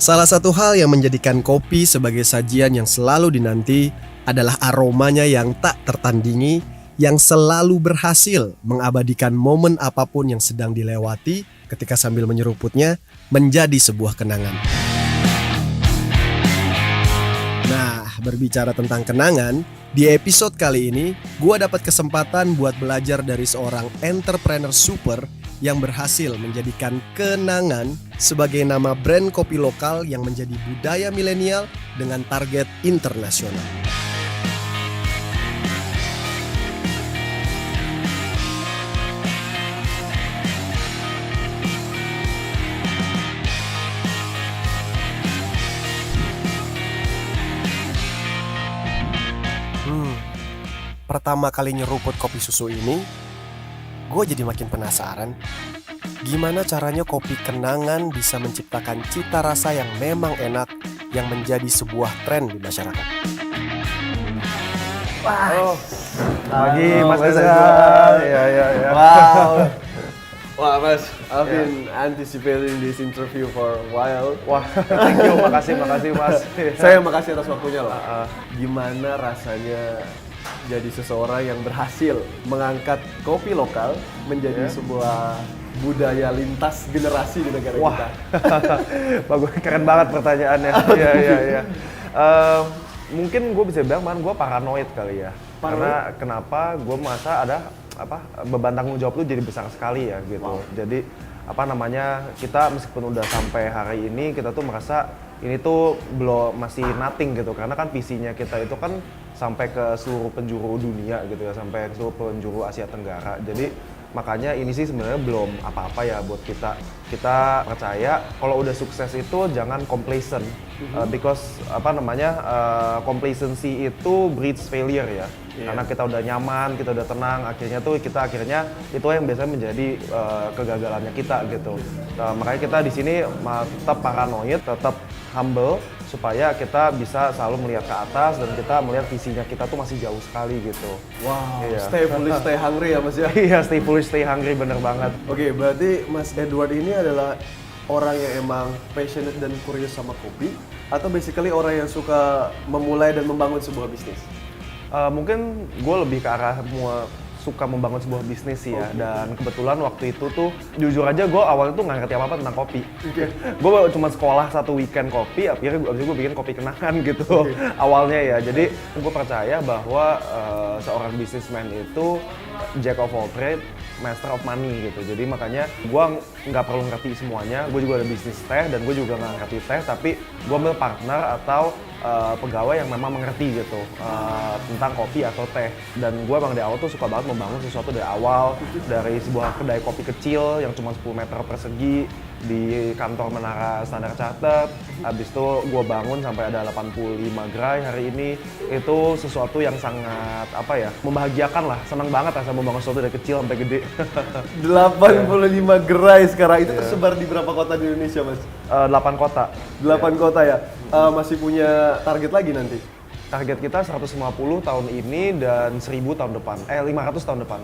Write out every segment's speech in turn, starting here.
Salah satu hal yang menjadikan kopi sebagai sajian yang selalu dinanti adalah aromanya yang tak tertandingi, yang selalu berhasil mengabadikan momen apapun yang sedang dilewati ketika sambil menyeruputnya menjadi sebuah kenangan. Nah, berbicara tentang kenangan, di episode kali ini gue dapat kesempatan buat belajar dari seorang entrepreneur super yang berhasil menjadikan kenangan sebagai nama brand kopi lokal yang menjadi budaya milenial dengan target internasional. Pertama kali nyeruput kopi susu ini, gue jadi makin penasaran gimana caranya kopi kenangan bisa menciptakan cita rasa yang memang enak yang menjadi sebuah tren di masyarakat. Wah, pagi Mas Reza. Ya. Wow. Wah Mas, I've been anticipating this interview for a while. Wah, thank you, makasih Mas. Saya makasih atas waktunya lah. Gimana rasanya jadi seseorang yang berhasil mengangkat kopi lokal menjadi sebuah budaya lintas generasi di negara kita? Bagus, keren banget pertanyaannya. Iya. Mungkin gue bisa bilang, gue paranoid kali ya. Karena kenapa gue merasa ada beban tanggung jawab lu jadi besar sekali ya gitu. Jadi kita meskipun udah sampai hari ini kita tuh merasa ini tuh belum masih nothing gitu, karena kan visinya kita itu kan sampai ke seluruh penjuru dunia gitu ya, sampai ke seluruh penjuru Asia Tenggara. Jadi makanya ini sih sebenarnya belum apa-apa ya buat kita. Kita percaya kalau udah sukses itu jangan complacent, because complacency itu breeds failure ya. Karena kita udah nyaman, kita udah tenang, akhirnya itu yang biasanya menjadi kegagalannya kita gitu. Makanya kita di sini tetap paranoid, tetap humble, supaya kita bisa selalu melihat ke atas dan kita melihat visinya kita tuh masih jauh sekali gitu. Wow, stay foolish, stay hungry ya Mas ya? Iya, stay foolish, stay hungry, bener banget. Oke, berarti Mas Edward ini adalah orang yang emang passionate dan curious sama kopi, atau basically orang yang suka memulai dan membangun sebuah bisnis? Mungkin gue lebih ke arah suka membangun sebuah bisnis sih ya. Dan kebetulan waktu itu tuh jujur aja gue awalnya tuh nggak ngerti apa-apa tentang kopi. Gue cuma sekolah satu weekend kopi, akhirnya gue bikin kopi kenangan gitu awalnya ya. Jadi gue percaya bahwa seorang businessman itu jack of all trade, master of money gitu. Jadi makanya gue nggak perlu ngerti semuanya. Gue juga ada bisnis teh dan gue juga nggak ngerti teh, tapi gue ambil partner atau pegawai yang memang mengerti gitu tentang kopi atau teh. Dan gue emang dari awal tuh suka banget membangun sesuatu dari awal, dari sebuah kedai kopi kecil yang cuma 10 meter persegi di kantor Menara Standar Chartered. Habis itu gue bangun sampai ada 85 gerai hari ini. Itu sesuatu yang sangat membahagiakan lah, senang banget rasanya membangun sesuatu dari kecil sampai gede. 85 gerai sekarang, itu tersebar di berapa kota di Indonesia Mas? 8 kota. 8 kota ya? Masih punya target lagi nanti? Target kita 150 tahun ini dan 1000 tahun depan, 500 tahun depan.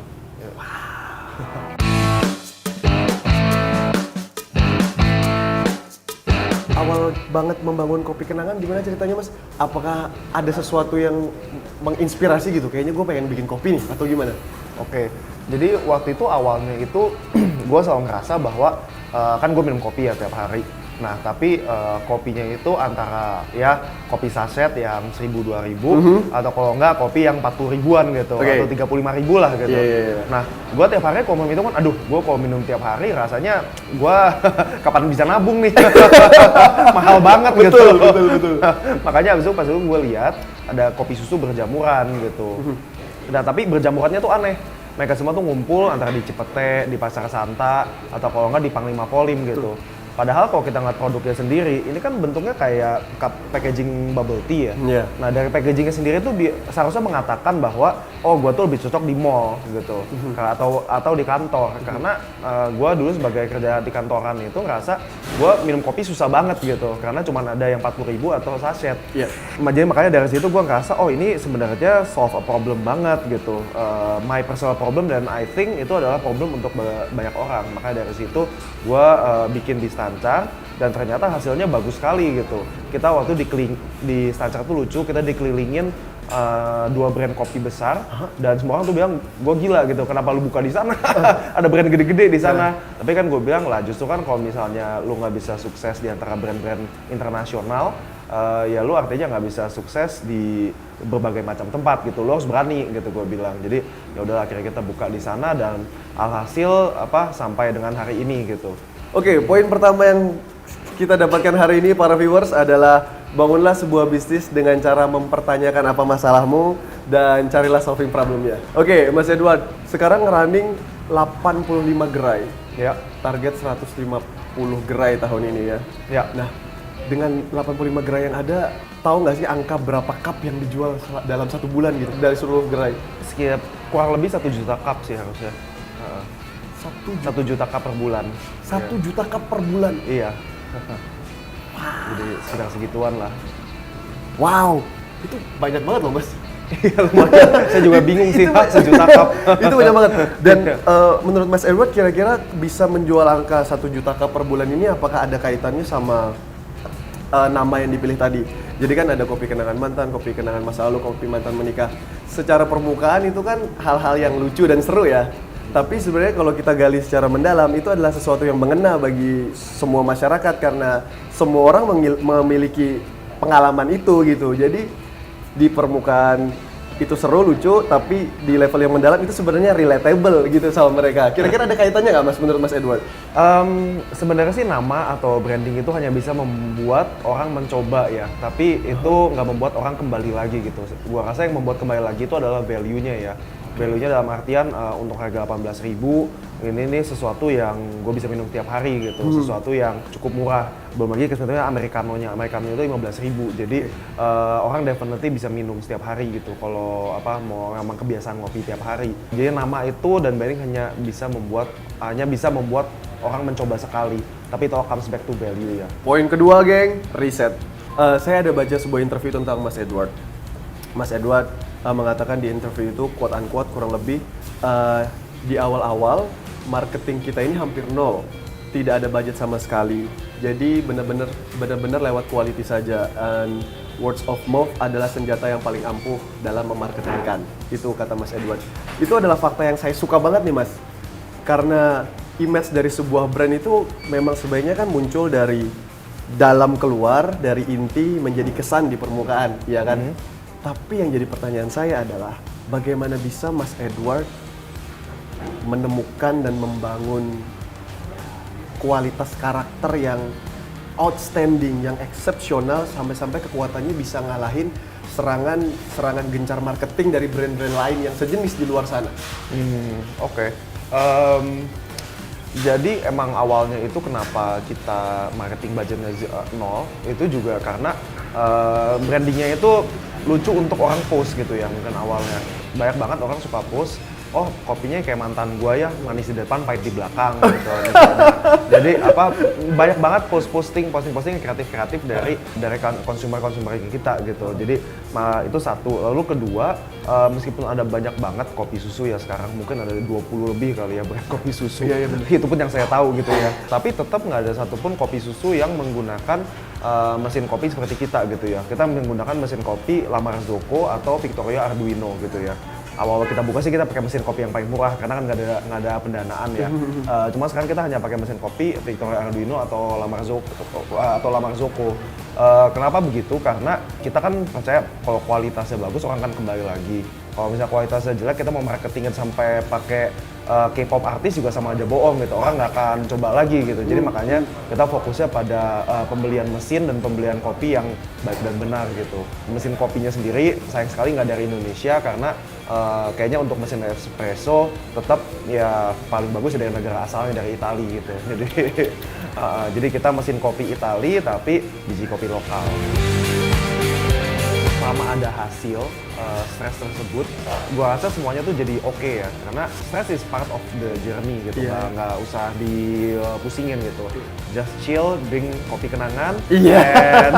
Awal banget membangun kopi kenangan gimana ceritanya Mas? Apakah ada sesuatu yang menginspirasi gitu? Kayaknya gue pengen bikin kopi nih, atau gimana? Oke, jadi waktu itu awalnya itu gue selalu ngerasa bahwa kan gue minum kopi ya tiap hari. Nah, tapi kopinya itu antara ya kopi saset yang 1.000-2.000 atau kalau enggak kopi yang 40 ribuan gitu, atau 35 ribu lah gitu. Nah, gue tiap hari kalau minum itu kan, gue kalau minum tiap hari rasanya gue kapan bisa nabung nih, mahal banget gitu. Betul. Makanya abis itu pas itu gue lihat ada kopi susu berjamuran gitu. Nah, tapi berjamurannya tuh aneh. Mereka semua tuh ngumpul antara di Cipete, di Pasar Santa, atau kalau nggak di Panglima Polim gitu. Padahal kalau kita ngeliat produknya sendiri, ini kan bentuknya kayak cup packaging bubble tea ya. Nah, dari packagingnya sendiri tuh seharusnya mengatakan bahwa gue tuh lebih cocok di mall gitu, atau di kantor. Karena gue dulu sebagai kerja di kantoran itu ngerasa gue minum kopi susah banget gitu, karena cuma ada yang 40 ribu atau saset. Jadi makanya dari situ gue ngerasa ini sebenarnya solve a problem banget gitu, my personal problem, dan I think itu adalah problem untuk banyak orang. Makanya dari situ gue bikin di Stancar dan ternyata hasilnya bagus sekali gitu. Kita waktu di Stancar tuh lucu, kita dikelilingin 2 brand kopi besar dan semua orang tuh bilang gue gila gitu, kenapa lu buka di sana? Ada brand gede-gede di sana. Tapi kan gue bilang lah, justru kan kalau misalnya lu nggak bisa sukses di antara brand-brand internasional, ya lu artinya nggak bisa sukses di berbagai macam tempat gitu. Lu harus berani gitu, gue bilang. Jadi ya udah akhirnya kita buka di sana dan alhasil sampai dengan hari ini gitu. Oke, poin pertama yang kita dapatkan hari ini para viewers adalah bangunlah sebuah bisnis dengan cara mempertanyakan apa masalahmu dan carilah solving problemnya. Oke, Mas Edward, sekarang running 85 gerai. Ya. Target 150 gerai tahun ini ya. Ya. Nah, dengan 85 gerai yang ada, tahu nggak sih angka berapa cup yang dijual dalam 1 bulan gitu dari seluruh gerai? Sekitar kurang lebih 1 juta cup sih harusnya. 1 juta cup per bulan. 1 juta cup per bulan? Iya. Jadi sekitar segituan lah. Wow, itu banyak banget loh Mas. Iya lumayan. Saya juga bingung sih, 1 juta cup. Itu banyak banget. Dan menurut Mas Edward kira-kira bisa menjual angka 1 juta cup per bulan ini apakah ada kaitannya sama nama yang dipilih tadi? Jadi kan ada kopi kenangan mantan, kopi kenangan masa lalu, kopi mantan menikah. Secara permukaan itu kan hal-hal yang lucu dan seru ya. Tapi sebenarnya kalau kita gali secara mendalam itu adalah sesuatu yang mengena bagi semua masyarakat karena semua orang memiliki pengalaman itu gitu. Jadi di permukaan itu seru, lucu, tapi di level yang mendalam itu sebenarnya relatable gitu sama mereka. Kira-kira ada kaitannya nggak Mas menurut Mas Edward? Sebenarnya sih nama atau branding itu hanya bisa membuat orang mencoba ya, tapi itu nggak membuat orang kembali lagi gitu. Gua rasa yang membuat kembali lagi itu adalah value-nya ya. Value-nya dalam artian untuk harga 18.000 ini sesuatu yang gue bisa minum tiap hari gitu, sesuatu yang cukup murah. Belum lagi kesentuhannya Americano-nya itu 15.000, jadi orang definitely bisa minum setiap hari gitu kalau mau memang kebiasaan ngopi tiap hari. Jadi nama itu dan branding hanya bisa membuat orang mencoba sekali, tapi itu all comes back to value ya. Poin kedua geng, riset. Saya ada baca sebuah interview tentang Mas Edward. Mas Edward mengatakan di interview itu quote unquote kurang lebih di awal-awal marketing kita ini hampir nol, tidak ada budget sama sekali, jadi benar-benar lewat quality saja, and words of mouth adalah senjata yang paling ampuh dalam memarketingkan, itu kata Mas Edward. Itu adalah fakta yang saya suka banget nih Mas, karena image dari sebuah brand itu memang sebaiknya kan muncul dari dalam keluar, dari inti menjadi kesan di permukaan, ya kan? Tapi yang jadi pertanyaan saya adalah bagaimana bisa Mas Edward menemukan dan membangun kualitas karakter yang outstanding, yang eksepsional sampai-sampai kekuatannya bisa ngalahin serangan gencar marketing dari brand-brand lain yang sejenis di luar sana. Oke. Jadi emang awalnya itu kenapa kita marketing budgetnya nol itu juga karena brandingnya itu lucu untuk orang post gitu ya, mungkin awalnya. Banyak banget orang suka post, oh kopinya kayak mantan gua ya, manis di depan, pahit di belakang gitu. Jadi banyak banget posting kreatif dari konsumer kita gitu. Jadi itu satu. Lalu kedua, meskipun ada banyak banget kopi susu ya sekarang, mungkin ada 20 lebih kali ya brand kopi susu. Iya, Itu pun yang saya tahu gitu ya. Tapi tetap nggak ada satupun kopi susu yang menggunakan mesin kopi seperti kita gitu ya. Kita menggunakan mesin kopi La Marzocco atau Victoria Arduino gitu ya. Awal kita buka sih kita pakai mesin kopi yang paling murah karena kan nggak ada pendanaan ya. Cuma sekarang kita hanya pakai mesin kopi Victoria Arduino atau La Marzocco. Kenapa begitu? Karena kita kan percaya kalau kualitasnya bagus orang kan kembali lagi. Kalau misalnya kualitasnya jelek kita mau marketingin sampai pakai K-pop artis juga sama aja bohong gitu, orang nggak akan coba lagi gitu. Jadi makanya kita fokusnya pada pembelian mesin dan pembelian kopi yang baik dan benar gitu. Mesin kopinya sendiri sayang sekali nggak dari Indonesia karena kayaknya untuk mesin espresso tetap ya paling bagus dari negara asalnya dari Italia gitu. Jadi kita mesin kopi Italia tapi biji kopi lokal. Selama ada hasil stres tersebut, gua rasa semuanya tuh jadi oke ya, karena stress is part of the journey gitu, nggak usah dipusingin gitu, just chill, drink kopi kenangan, and